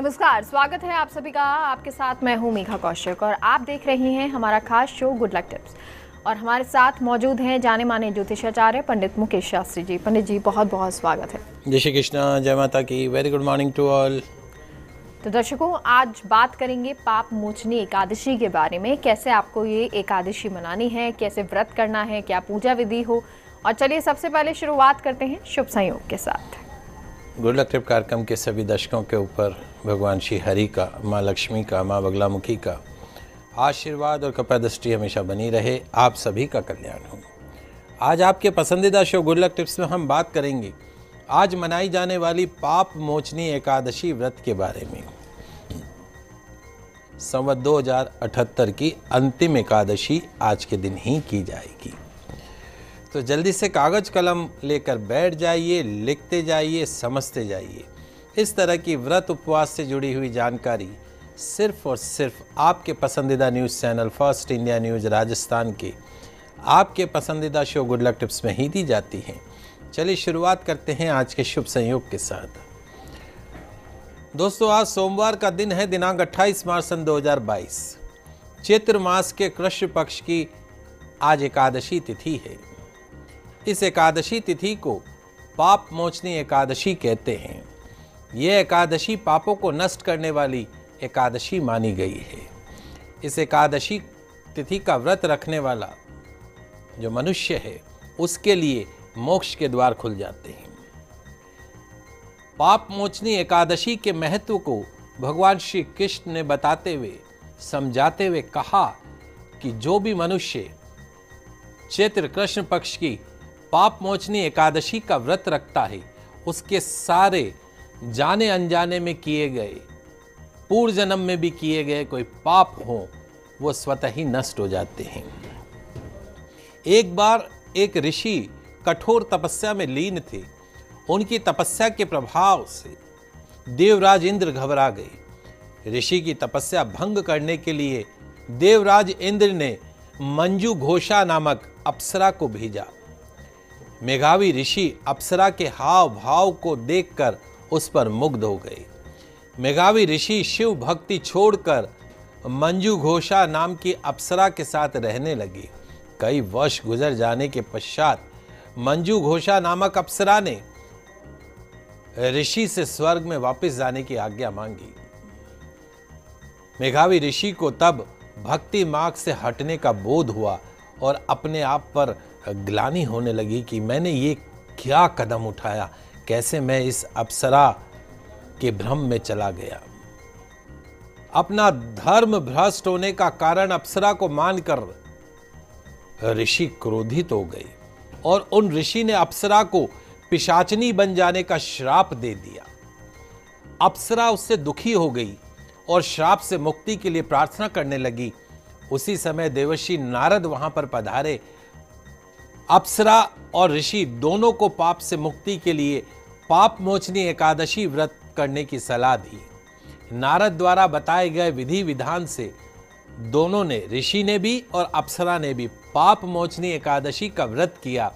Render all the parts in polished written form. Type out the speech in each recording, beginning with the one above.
नमस्कार, स्वागत है आप सभी का। आपके साथ मैं हूं मेघा कौशिक और आप देख रही हैं हमारा खास शो गुड लक टिप्स। और हमारे साथ मौजूद हैं जाने माने ज्योतिषाचार्य पंडित मुकेश शास्त्री जी। पंडित जी, बहुत बहुत स्वागत है। जय श्री कृष्णा, जय माता की। Very good morning to all. तो दर्शकों, आज बात करेंगे पाप मोचनी एकादशी के बारे में। कैसे आपको ये एकादशी मनानी है, कैसे व्रत करना है, क्या पूजा विधि हो। और चलिए सबसे पहले शुरुआत करते हैं शुभ संयोग के साथ। गुड लक टिप कार्यक्रम के सभी दर्शकों के ऊपर भगवान श्री हरि का, माँ लक्ष्मी का, माँ बगलामुखी का आशीर्वाद और कृपा दृष्टि हमेशा बनी रहे। आप सभी का कल्याण हो। आज आपके पसंदीदा शो गुड लक टिप्स में हम बात करेंगे आज मनाई जाने वाली पाप मोचनी एकादशी व्रत के बारे में। संवत 2078 की अंतिम एकादशी आज के दिन ही की जाएगी। तो जल्दी से कागज कलम लेकर बैठ जाइए, लिखते जाइए, समझते जाइए। इस तरह की व्रत उपवास से जुड़ी हुई जानकारी सिर्फ और सिर्फ आपके पसंदीदा news channel first India news Rajasthan के आपके पसंदीदा शो गुड लक टिप्स में ही दी जाती हैं। चलिए शुरुआत करते हैं आज के शुभ संयोग के साथ। दोस्तों, आज सोमवार का दिन है, दिनांक 28 मार्च सन 2022। चैत्र मास के कृष्ण पक्ष की आज एकादशी तिथि है। इस एकादशी तिथि को पाप मोचनी एकादशी कहते हैं। यह एकादशी पापों को नष्ट करने वाली एकादशी मानी गई है। इस एकादशी तिथि का व्रत रखने वाला जो मनुष्य है उसके लिए मोक्ष के द्वार खुल जाते हैं। पाप मोचनी एकादशी के महत्व को भगवान श्री कृष्ण ने बताते हुए, समझाते हुए कहा कि जो भी मनुष्य चैत्र कृष्ण पक्ष की पाप मोचनी एकादशी का व्रत रखता है, उसके सारे जाने अनजाने में किए गए, पूर्व जन्म में भी किए गए कोई पाप हो, वो स्वतः ही नष्ट हो जाते हैं। एक बार एक ऋषि कठोर तपस्या में लीन थे। उनकी तपस्या के प्रभाव से देवराज इंद्र घबरा गए। ऋषि की तपस्या भंग करने के लिए देवराज इंद्र ने मंजू घोषा नामक अप्सरा को भेजा। मेघावी ऋषि अप्सरा के हाव भाव को देखकर उस पर मुग्ध हो गए। मेघावी ऋषि शिव भक्ति छोड़कर मंजू घोषा नाम की अप्सरा के साथ रहने लगे। कई वर्ष गुजर जाने के पश्चात मंजू घोषा नामक अप्सरा ने ऋषि से स्वर्ग में वापस जाने की आज्ञा मांगी। मेघावी ऋषि को तब भक्ति मार्ग से हटने का बोध हुआ और अपने आप पर ग्लानि होने लगी कि मैंने ये क्या कदम उठाया, कैसे मैं इस अप्सरा के भ्रम में चला गया। अपना धर्म भ्रष्ट होने का कारण अप्सरा को मानकर ऋषि क्रोधित हो गए और उन ऋषि ने अप्सरा को पिशाचनी बन जाने का श्राप दे दिया। अप्सरा उससे दुखी हो गई और श्राप से मुक्ति के लिए प्रार्थना करने लगी। उसी समय देवर्षि नारद वहां पर पधारे। अप्सरा और ऋषि दोनों को पाप से मुक्ति के लिए पाप मोचनी एकादशी व्रत करने की सलाह दी। नारद द्वारा बताए गए विधि विधान से दोनों ने, ऋषि ने भी और अप्सरा ने भी, पाप मोचनी एकादशी का व्रत किया,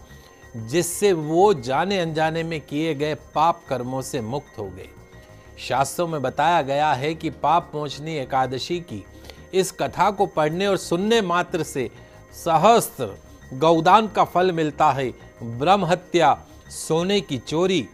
जिससे वो जाने अनजाने में किए गए पाप कर्मों से मुक्त हो गए। शास्त्रों में बताया गया है कि पाप मोचनी एकादशी की इस कथा को पढ़ने और सुनने मात्र से सहस्त्र गौदान का फल मिलता है। ब्रह्म हत्या, सोने की चोरी,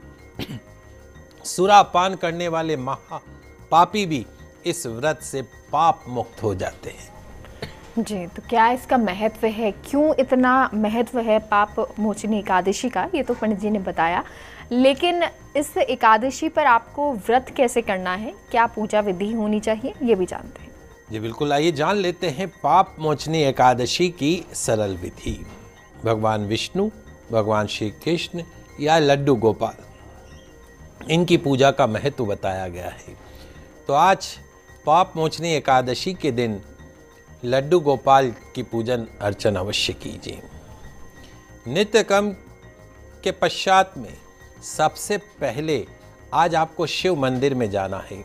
सुरापान करने वाले महापापी भी इस व्रत से पाप मुक्त हो जाते हैं। जी, तो क्या इसका महत्व है, क्यों इतना महत्व है पाप मोचनी एकादशी का, ये तो पंडित जी ने बताया। लेकिन इस एकादशी पर आपको व्रत कैसे करना है, क्या पूजा विधि होनी चाहिए, ये भी जानते हैं। जी बिल्कुल, आइए जान लेते हैं पाप मोचनी एकादशी की सरल विधि। भगवान विष्णु, भगवान श्री कृष्ण या लड्डू गोपाल, इनकी पूजा का महत्व बताया गया है। तो आज पाप मोचनी एकादशी के दिन लड्डू गोपाल की पूजन अर्चन अवश्य कीजिए। नित्य कर्म के पश्चात में सबसे पहले आज आपको शिव मंदिर में जाना है।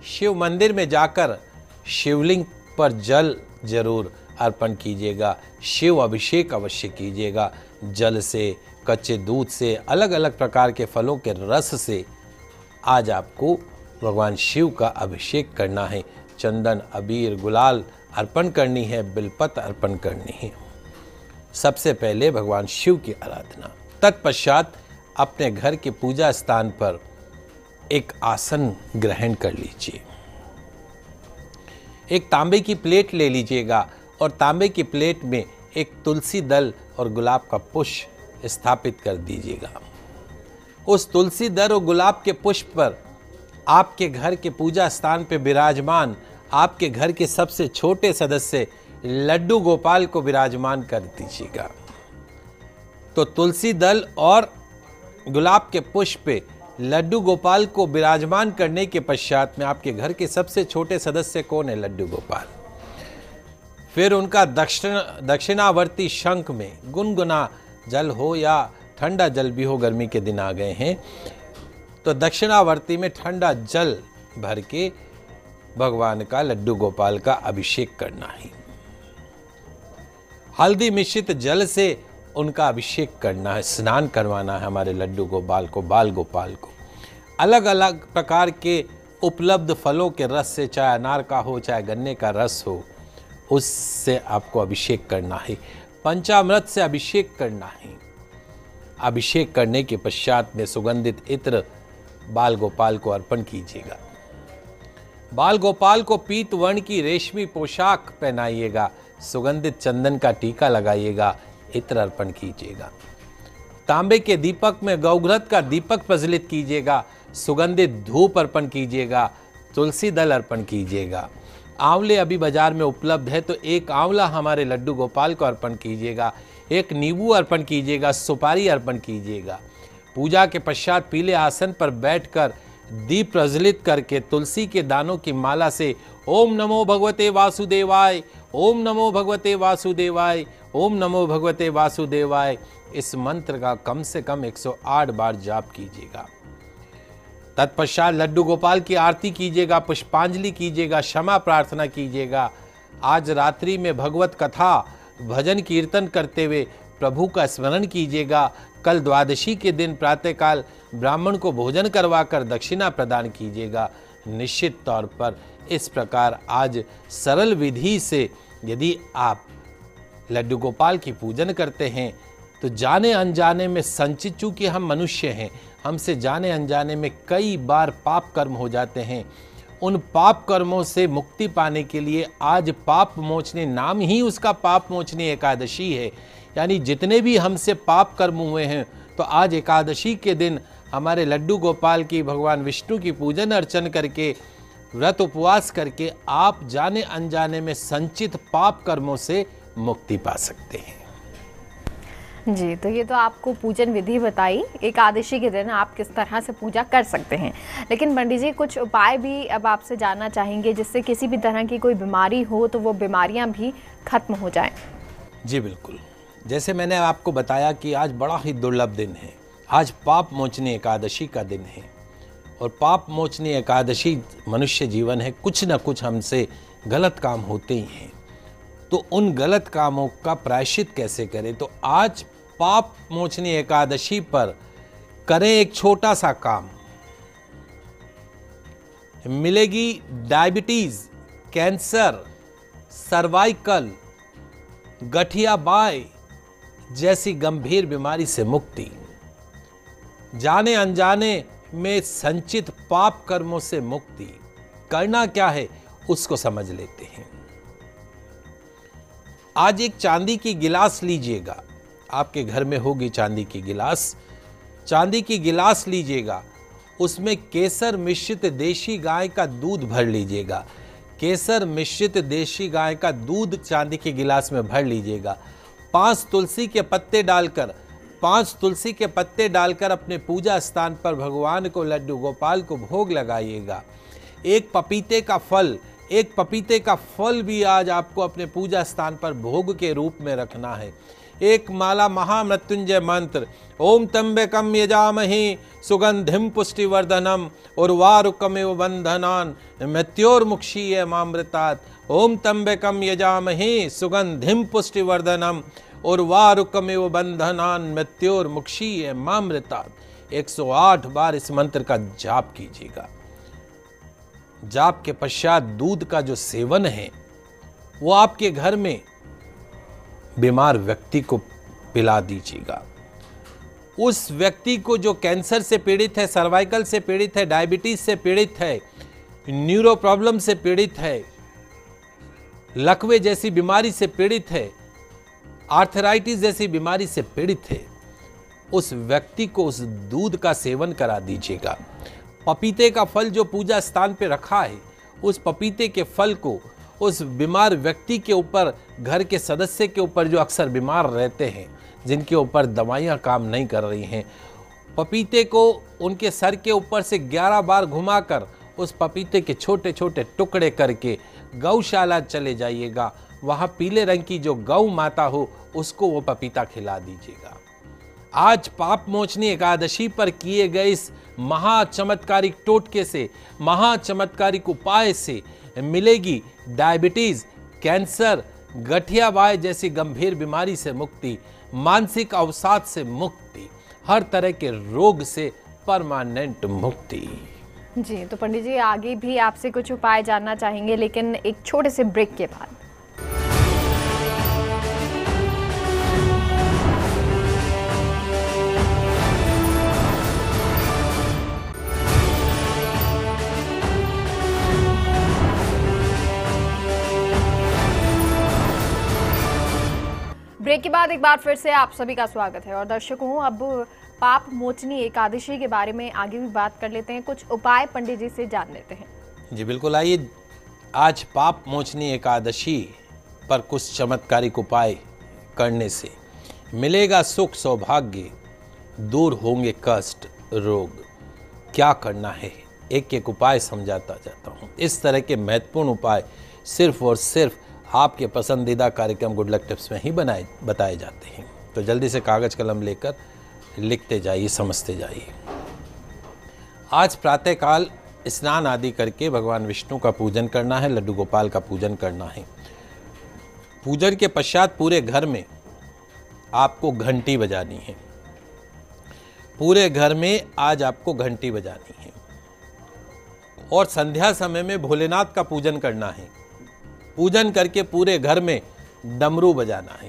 शिव मंदिर में जाकर शिवलिंग पर जल जरूर अर्पण कीजिएगा। शिव अभिषेक अवश्य कीजिएगा। जल से, कच्चे दूध से, अलग अलग प्रकार के फलों के रस से आज आपको भगवान शिव का अभिषेक करना है। चंदन, अबीर, गुलाल अर्पण करनी है, बिलपत्र अर्पण करनी है। सबसे पहले भगवान शिव की आराधना। तत्पश्चात अपने घर के पूजा स्थान पर एक आसन ग्रहण कर लीजिए। एक तांबे की प्लेट ले लीजिएगा और तांबे की प्लेट में एक तुलसी दल और गुलाब का पुष्प स्थापित कर दीजिएगा। उस तुलसी दल और गुलाब के पुष्प पर आपके घर के पूजा स्थान पर विराजमान आपके घर के सबसे छोटे सदस्य लड्डू गोपाल को विराजमान कर दीजिएगा। तो तुलसी दल और गुलाब के पुष्प पे लड्डू गोपाल को विराजमान करने के पश्चात में आपके घर के सबसे छोटे सदस्य कौन है? लड्डू गोपाल। फिर उनका दक्षिणावर्ती शंख में गुनगुना जल हो या ठंडा जल भी हो, गर्मी के दिन आ गए हैं, तो दक्षिणावर्ती में ठंडा जल भर के भगवान का, लड्डू गोपाल का अभिषेक करना है। हल्दी मिश्रित जल से उनका अभिषेक करना है, स्नान करवाना है हमारे लड्डू गोपाल को, बाल गोपाल को। अलग अलग प्रकार के उपलब्ध फलों के रस से, चाहे अनार का हो चाहे गन्ने का रस हो, उससे आपको अभिषेक करना है। पंचामृत से अभिषेक करना है। अभिषेक करने के पश्चात में सुगंधित इत्र बाल गोपाल को अर्पण कीजिएगा। बाल गोपाल को पीत वर्ण की रेशमी पोशाक पहनाइएगा, सुगंधित चंदन का टीका लगाइएगा, इत्र अर्पण कीजिएगा। तांबे के दीपक में गौघृत का दीपक प्रज्वलित कीजिएगा, सुगंधित धूप अर्पण कीजिएगा, तुलसी दल अर्पण कीजिएगा। आंवले अभी बाजार में उपलब्ध है तो एक आंवला हमारे लड्डू गोपाल को अर्पण कीजिएगा, एक नींबू अर्पण कीजिएगा, सुपारी अर्पण कीजिएगा। पूजा के पश्चात पीले आसन पर बैठकर दीप प्रज्वलित करके तुलसी के दानों की माला से ओम नमो भगवते वासुदेवाय, ओम नमो भगवते वासुदेवाय, ओम नमो भगवते वासुदेवाय, इस मंत्र का कम से कम 108 बार जाप कीजिएगा। तत्पश्चात लड्डू गोपाल की आरती कीजिएगा, पुष्पांजलि कीजिएगा, क्षमा प्रार्थना कीजिएगा। आज रात्रि में भगवत कथा भजन कीर्तन करते हुए प्रभु का स्मरण कीजिएगा। कल द्वादशी के दिन प्रातःकाल ब्राह्मण को भोजन करवाकर दक्षिणा प्रदान कीजिएगा। निश्चित तौर पर इस प्रकार आज सरल विधि से यदि आप लड्डू गोपाल की पूजन करते हैं तो जाने अनजाने में संचित, चूंकि हम मनुष्य हैं, हमसे जाने अनजाने में कई बार पाप कर्म हो जाते हैं। उन पाप कर्मों से मुक्ति पाने के लिए आज पाप मोचनी, नाम ही उसका पाप मोचनी एकादशी है। यानी जितने भी हमसे पाप कर्म हुए हैं तो आज एकादशी के दिन हमारे लड्डू गोपाल की, भगवान विष्णु की पूजन अर्चन करके, व्रत उपवास करके आप जाने अनजाने में संचित पाप कर्मों से मुक्ति पा सकते हैं। जी, तो ये तो आपको पूजन विधि बताई, एकादशी के दिन आप किस तरह से पूजा कर सकते हैं। लेकिन पंडित जी कुछ उपाय भी अब आपसे जानना चाहेंगे जिससे किसी भी तरह की कोई बीमारी हो तो वो बीमारियां भी खत्म हो जाएं। जी बिल्कुल, जैसे मैंने आपको बताया कि आज बड़ा ही दुर्लभ दिन है। आज पाप मोचनी एकादशी का दिन है और पाप मोचनी एकादशी मनुष्य जीवन है, कुछ न कुछ हमसे गलत काम होते ही हैं। तो उन गलत कामों का प्रायश्चित कैसे करें? तो आज पाप मोचनी एकादशी पर करें एक छोटा सा काम। मिलेगी डायबिटीज, कैंसर, सर्वाइकल, गठिया बाय जैसी गंभीर बीमारी से मुक्ति। जाने अनजाने में संचित पाप कर्मों से मुक्ति। करना क्या है उसको समझ लेते हैं। आज एक चांदी की गिलास लीजिएगा, आपके घर में होगी चांदी की गिलास। चांदी की गिलास लीजिएगा, उसमें केसर मिश्रित देशी गाय का दूध भर लीजिएगा। केसर मिश्रित देशी गाय का दूध चांदी की गिलास में भर लीजिएगा। 5 तुलसी के पत्ते डालकर अपने पूजा स्थान पर भगवान को, लड्डू गोपाल को भोग लगाइएगा। एक पपीते का फल भी आज आपको अपने पूजा स्थान पर भोग के रूप में रखना है। एक माला महामृत्युंजय मंत्र ओम त्र्यंबकम यजामहे सुगंधिम पुष्टिवर्धनम उर्वारुकमेव बंधनान मृत्योर्मुक्षीय मामृतात्। ओम त्र्यंबकम यजामहे सुगंधिम पुष्टिवर्धनम उर्वारुकमेव बंधनान मृत्योर्मुक्षीय मामृतात्। 108 बार इस मंत्र का जाप कीजिएगा। जाप के पश्चात दूध का जो सेवन है वो आपके घर में बीमार व्यक्ति को पिला दीजिएगा। उस व्यक्ति को जो कैंसर से पीड़ित है, सर्वाइकल से पीड़ित है, डायबिटीज से पीड़ित है, न्यूरो प्रॉब्लम से पीड़ित है, लकवे जैसी बीमारी से पीड़ित है, आर्थराइटिस जैसी बीमारी से पीड़ित है, उस व्यक्ति को उस दूध का सेवन करा दीजिएगा। पपीते का फल जो पूजा स्थान पे रखा है, उस पपीते के फल को उस बीमार व्यक्ति के ऊपर, घर के सदस्य के ऊपर जो अक्सर बीमार रहते हैं, जिनके ऊपर दवाइयाँ काम नहीं कर रही हैं, पपीते को उनके सर के ऊपर से 11 बार घुमाकर उस पपीते के छोटे छोटे टुकड़े करके गौशाला चले जाइएगा। वहाँ पीले रंग की जो गौ माता हो उसको वो पपीता खिला दीजिएगा। आज पाप मोचनी एकादशी पर किए गए इस महाचमत्कारिक टोटके से, महाचमत्कारिक उपाय से मिलेगी डायबिटीज, कैंसर, गठियावाय जैसी गंभीर बीमारी से मुक्ति, मानसिक अवसाद से मुक्ति, हर तरह के रोग से परमानेंट मुक्ति। जी, तो पंडित जी आगे भी आपसे कुछ उपाय जानना चाहेंगे, लेकिन एक छोटे से ब्रेक के बाद। ब्रेक के बाद एक बार फिर से आप सभी का स्वागत है। और दर्शकों, अब पाप मोचनी एकादशी के बारे में आगे भी बात कर लेते हैं, कुछ उपाय पंडित जी से जान लेते हैं। जी बिल्कुल, आइए आज पाप मोचनी एकादशी पर कुछ चमत्कारिक उपाय करने से मिलेगा सुख, सौभाग्य, दूर होंगे कष्ट, रोग। क्या करना है, एक एक उपाय समझाता जाता हूँ। इस तरह के महत्वपूर्ण उपाय सिर्फ और सिर्फ आपके पसंदीदा कार्यक्रम गुड लक टिप्स में ही बताए जाते हैं। तो जल्दी से कागज कलम लेकर लिखते जाइए, समझते जाइए। आज प्रातःकाल स्नान आदि करके भगवान विष्णु का पूजन करना है, लड्डू गोपाल का पूजन करना है। पूजन के पश्चात पूरे घर में आपको घंटी बजानी है। पूरे घर में आज आपको घंटी बजानी है और संध्या समय में भोलेनाथ का पूजन करना है। पूजन करके पूरे घर में डमरू बजाना है।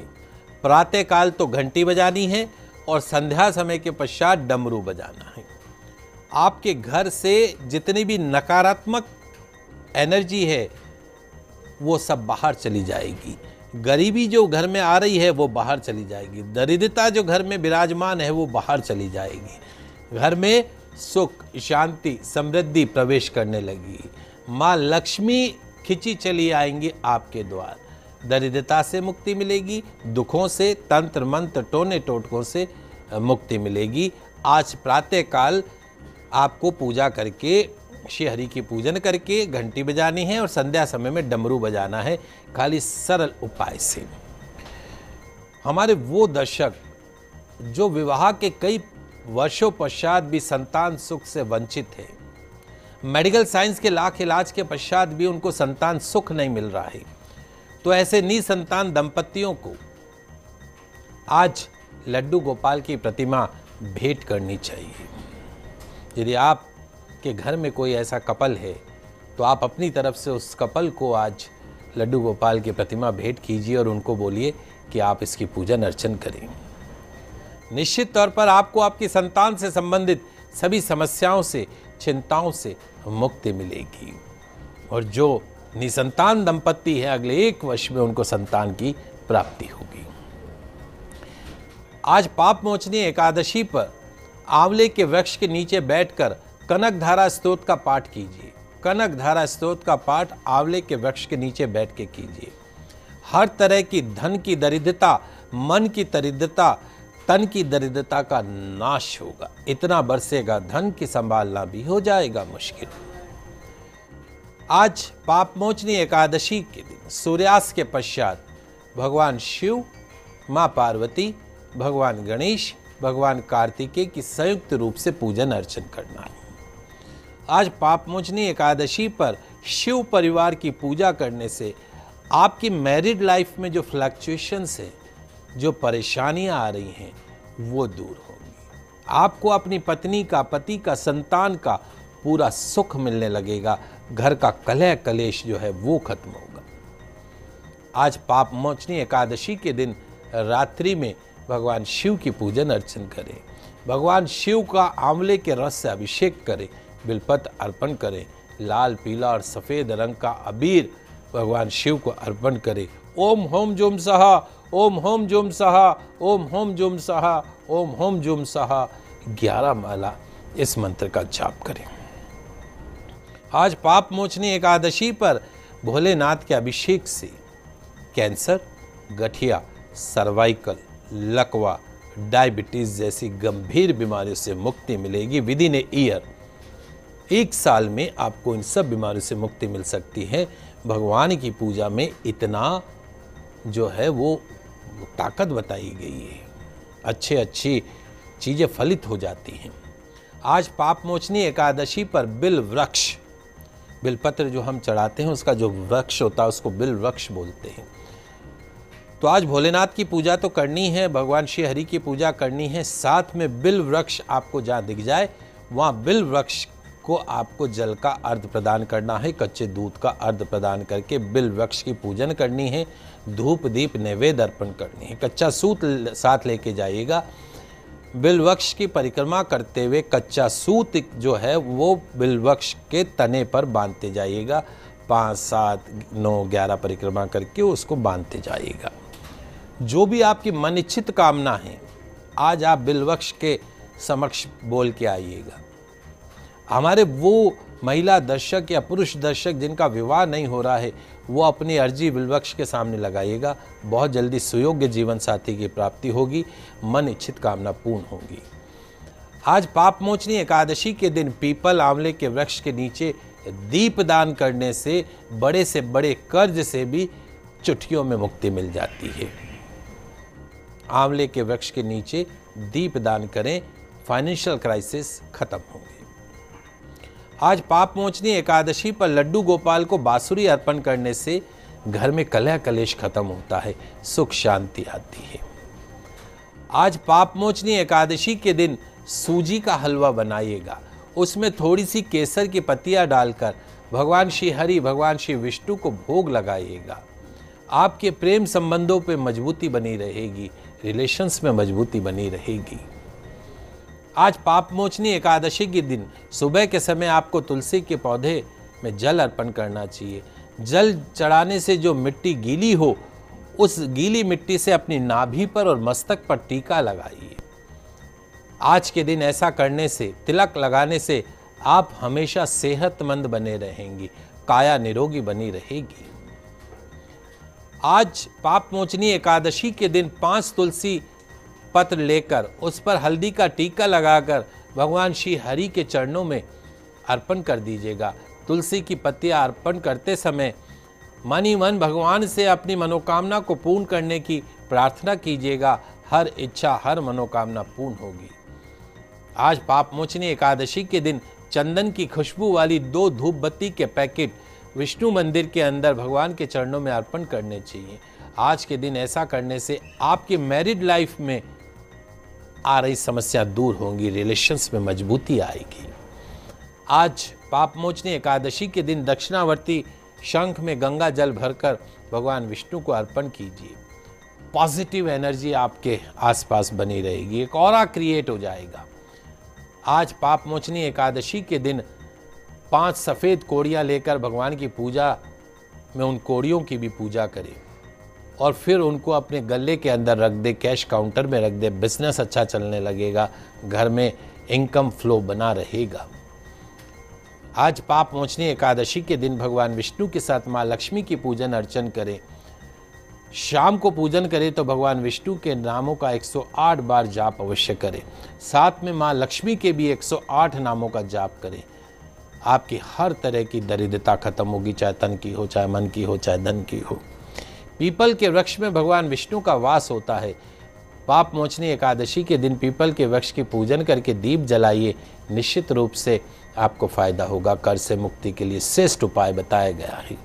प्रातःकाल तो घंटी बजानी है और संध्या समय के पश्चात डमरू बजाना है। आपके घर से जितनी भी नकारात्मक एनर्जी है वो सब बाहर चली जाएगी। गरीबी जो घर में आ रही है वो बाहर चली जाएगी। दरिद्रता जो घर में विराजमान है वो बाहर चली जाएगी। घर में सुख, शांति, समृद्धि प्रवेश करने लगी। माँ लक्ष्मी खिंची चली आएंगी आपके द्वार। दरिद्रता से मुक्ति मिलेगी, दुखों से, तंत्र मंत्र, टोने टोटकों से मुक्ति मिलेगी। आज प्रातःकाल आपको पूजा करके, श्री हरि की पूजन करके घंटी बजानी है और संध्या समय में डमरू बजाना है, खाली सरल उपाय से। हमारे वो दर्शक जो विवाह के कई वर्षों पश्चात भी संतान सुख से वंचित है, मेडिकल साइंस के लाख इलाज के पश्चात भी उनको संतान सुख नहीं मिल रहा है, तो ऐसे निसंतान दंपतियों को आज लड्डू गोपाल की प्रतिमा भेंट करनी चाहिए। यदि आपके घर में कोई ऐसा कपल है तो आप अपनी तरफ से उस कपल को आज लड्डू गोपाल की प्रतिमा भेंट कीजिए और उनको बोलिए कि आप इसकी पूजन अर्चन करें। निश्चित तौर पर आपको आपकी संतान से संबंधित सभी समस्याओं से, चिंताओं से मुक्ति मिलेगी और जो निसंतान दंपति है अगले 1 वर्ष में उनको संतान की प्राप्ति होगी। आज पाप मोचनी एकादशी पर आंवले के वृक्ष के नीचे बैठकर कनक धारा स्तोत्र का पाठ कीजिए। कनक धारा स्तोत्र का पाठ आंवले के वृक्ष के नीचे बैठ के कीजिए। हर तरह की धन की दरिद्रता, मन की दरिद्रता, तन की दरिद्रता का नाश होगा। इतना बरसेगा धन की संभालना भी हो जाएगा मुश्किल। आज पाप मोचनी एकादशी के दिन सूर्यास्त के पश्चात भगवान शिव, माँ पार्वती, भगवान गणेश, भगवान कार्तिकेय की संयुक्त रूप से पूजन अर्चन करना है। आज पाप मोचनी एकादशी पर शिव परिवार की पूजा करने से आपकी मैरिड लाइफ में जो फ्लक्चुएशंस है, जो परेशानियां आ रही हैं, वो दूर होंगी। आपको अपनी पत्नी का, पति का, संतान का पूरा सुख मिलने लगेगा। घर का कलह कलेश जो है वो खत्म होगा। आज पाप मोचनी एकादशी के दिन रात्रि में भगवान शिव की पूजन अर्चन करें, भगवान शिव का आंवले के रस से अभिषेक करें, बिलपत्र अर्पण करें, लाल पीला और सफ़ेद रंग का अबीर भगवान शिव को अर्पण करें। ओम होम जुम सहा, ओम होम जुम सहा, ओम होम जुम सहा, ओम होम जुम सहा 11 माला इस मंत्र का जाप करें। आज पाप मोचनी एकादशी पर भोलेनाथ के अभिषेक से कैंसर, गठिया, सर्वाइकल, लकवा, डायबिटीज जैसी गंभीर बीमारियों से मुक्ति मिलेगी। विद इन ए ईयर, 1 साल में आपको इन सब बीमारियों से मुक्ति मिल सकती है। भगवान की पूजा में इतना जो है वो ताकत बताई गई है, अच्छी चीज़ें फलित हो जाती हैं। आज पाप मोचनी एकादशी पर बिल वृक्ष, बिलपत्र जो हम चढ़ाते हैं उसका जो वृक्ष होता है उसको बिल वृक्ष बोलते हैं। तो आज भोलेनाथ की पूजा तो करनी है, भगवान श्री हरि की पूजा करनी है, साथ में बिल वृक्ष आपको जहाँ दिख जाए वहाँ बिल वृक्ष को आपको जल का अर्घ प्रदान करना है, कच्चे दूध का अर्घ प्रदान करके बिल वृक्ष की पूजन करनी है, धूप दीप नैवेद्य अर्पण करनी है। कच्चा सूत साथ लेके जाइएगा, बिल वृक्ष की परिक्रमा करते हुए कच्चा सूत जो है वो बिल वृक्ष के तने पर बांधते जाइएगा। 5, 7, 9, 11 परिक्रमा करके उसको बांधते जाइएगा। जो भी आपकी मन इच्छित कामना है आज आप बिल वृक्ष के समक्ष बोल के आइएगा। हमारे वो महिला दर्शक या पुरुष दर्शक जिनका विवाह नहीं हो रहा है वो अपनी अर्जी बिल वृक्ष के सामने लगाइएगा। बहुत जल्दी सुयोग्य जीवन साथी की प्राप्ति होगी, मन इच्छित कामना पूर्ण होगी। आज पाप मोचनी एकादशी के दिन पीपल आंवले के वृक्ष के नीचे दीप दान करने से बड़े कर्ज से भी चुटकियों में मुक्ति मिल जाती है। आंवले के वृक्ष के नीचे दीप दान करें, फाइनेंशियल क्राइसिस खत्म होंगे। आज पाप मोचनी एकादशी पर लड्डू गोपाल को बांसुरी अर्पण करने से घर में कलह कलेश खत्म होता है, सुख शांति आती है। आज पाप मोचनी एकादशी के दिन सूजी का हलवा बनाइएगा, उसमें थोड़ी सी केसर की पत्तियां डालकर भगवान श्री हरि, भगवान श्री विष्णु को भोग लगाइएगा। आपके प्रेम संबंधों पे मजबूती बनी रहेगी, रिलेशंस में मजबूती बनी रहेगी। आज पाप मोचनी एकादशी के दिन सुबह के समय आपको तुलसी के पौधे में जल अर्पण करना चाहिए। जल चढ़ाने से जो मिट्टी गीली हो उस गीली मिट्टी से अपनी नाभि पर और मस्तक पर टीका लगाइए। आज के दिन ऐसा करने से, तिलक लगाने से आप हमेशा सेहतमंद बने रहेंगी, काया निरोगी बनी रहेगी। आज पाप मोचनी एकादशी के दिन 5 तुलसी पत्र लेकर उस पर हल्दी का टीका लगाकर भगवान श्री हरि के चरणों में अर्पण कर दीजिएगा। तुलसी की पत्तियां अर्पण करते समय मन ही मन भगवान से अपनी मनोकामना को पूर्ण करने की प्रार्थना कीजिएगा। हर इच्छा, हर मनोकामना पूर्ण होगी। आज पाप मोचनी एकादशी के दिन चंदन की खुशबू वाली 2 धूप बत्ती के पैकेट विष्णु मंदिर के अंदर भगवान के चरणों में अर्पण करने चाहिए। आज के दिन ऐसा करने से आपकी मैरिड लाइफ में आ रही समस्या दूर होंगी, रिलेशंस में मजबूती आएगी। आज पाप मोचनी एकादशी के दिन दक्षिणावर्ती शंख में गंगा जल भरकर भगवान विष्णु को अर्पण कीजिए। पॉजिटिव एनर्जी आपके आसपास बनी रहेगी, एक ऑरा क्रिएट हो जाएगा। आज पाप मोचनी एकादशी के दिन 5 सफ़ेद कोड़ियाँ लेकर भगवान की पूजा में उन कोड़ियों की भी पूजा करें और फिर उनको अपने गले के अंदर रख दे, कैश काउंटर में रख दे। बिजनेस अच्छा चलने लगेगा, घर में इनकम फ्लो बना रहेगा। आज पाप मोचनी एकादशी के दिन भगवान विष्णु के साथ माँ लक्ष्मी की पूजन अर्चन करें। शाम को पूजन करें तो भगवान विष्णु के नामों का 108 बार जाप अवश्य करें। साथ में माँ लक्ष्मी के भी 108 नामों का जाप करें। आपकी हर तरह की दरिद्रता खत्म होगी, चाहे तन की हो, चाहे मन की हो, चाहे धन की हो। पीपल के वृक्ष में भगवान विष्णु का वास होता है। पाप मोचनी एकादशी के दिन पीपल के वृक्ष की पूजन करके दीप जलाइए, निश्चित रूप से आपको फायदा होगा। कर्ज से मुक्ति के लिए श्रेष्ठ उपाय बताया गया है।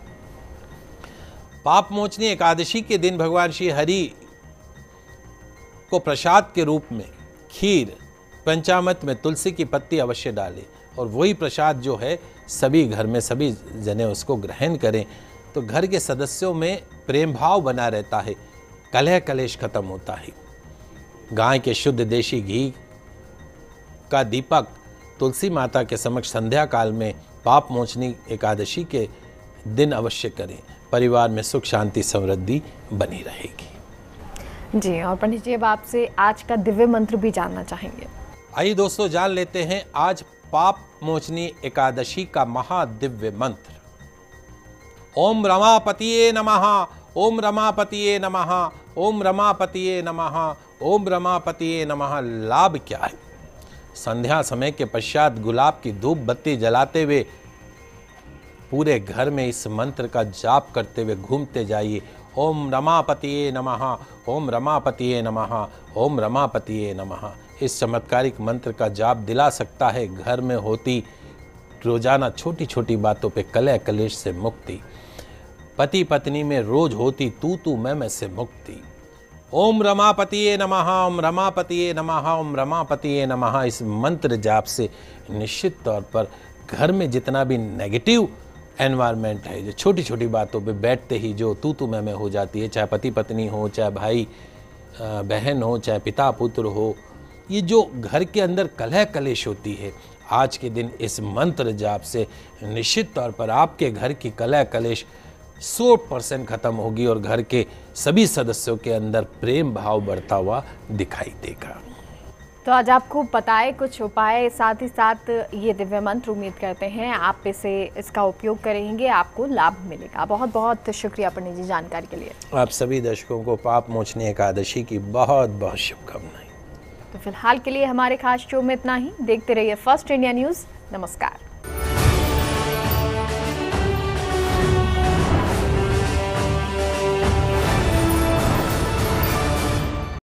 पाप मोचनी एकादशी के दिन भगवान श्री हरि को प्रसाद के रूप में खीर, पंचामृत में तुलसी की पत्ती अवश्य डालें। और वही प्रसाद जो है सभी घर में सभी जने उसको ग्रहण करें तो घर के सदस्यों में प्रेम भाव बना रहता है, कलह कलेश खत्म होता है। गाय के शुद्ध देशी घी का दीपक तुलसी माता के समक्ष संध्या काल में पाप मोचनी एकादशी के दिन अवश्य करें। परिवार में सुख शांति समृद्धि बनी रहेगी। जी, और पंडित जी अब आपसे आज का दिव्य मंत्र भी जानना चाहेंगे। आइए दोस्तों जान लेते हैं आज पाप मोचनी एकादशी का महादिव्य मंत्र। ओम रमापतिये नमः, ओम रमापतिये नमः, ओम रमापतिये नमः, ओम रमापतिये नमः। लाभ क्या है? संध्या समय के पश्चात गुलाब की धूप बत्ती जलाते हुए पूरे घर में इस मंत्र का जाप करते हुए घूमते जाइए। ओम रमापतिये नमः, ओम रमापतिये नमः, ओम रमापतिये नमः। इस चमत्कारिक मंत्र का जाप दिला सकता है घर में होती रोजाना छोटी छोटी बातों पे कलह कलेश से मुक्ति, पति पत्नी में रोज होती तू मैं से मुक्ति। ओम रमापतिये नमः, ओम रमापतिये नमः, ओम रमापतिये नमः। इस मंत्र जाप से निश्चित तौर पर घर में जितना भी नेगेटिव एनवायरनमेंट है, जो छोटी छोटी बातों पे बैठते ही जो तू मैं हो जाती है, चाहे पति पत्नी हो, चाहे भाई बहन हो, चाहे पिता पुत्र हो, ये जो घर के अंदर कलह कलेश होती है, आज के दिन इस मंत्र जाप से निश्चित तौर पर आपके घर की कलह कलेश 100% खत्म होगी और घर के सभी सदस्यों के अंदर प्रेम भाव बढ़ता हुआ दिखाई देगा। तो आज आपको बताए कुछ उपाय, साथ ही साथ ये दिव्य मंत्र उम्मीद करते हैं आप इसका उपयोग करेंगे, आपको लाभ मिलेगा। बहुत बहुत शुक्रिया पंडित जी जानकारी के लिए। आप सभी दर्शकों को पाप मोचनी एकादशी की बहुत बहुत शुभकामनाएं। तो फिलहाल के लिए हमारे खास शो में इतना ही। देखते रहिए फर्स्ट इंडिया न्यूज़। नमस्कार।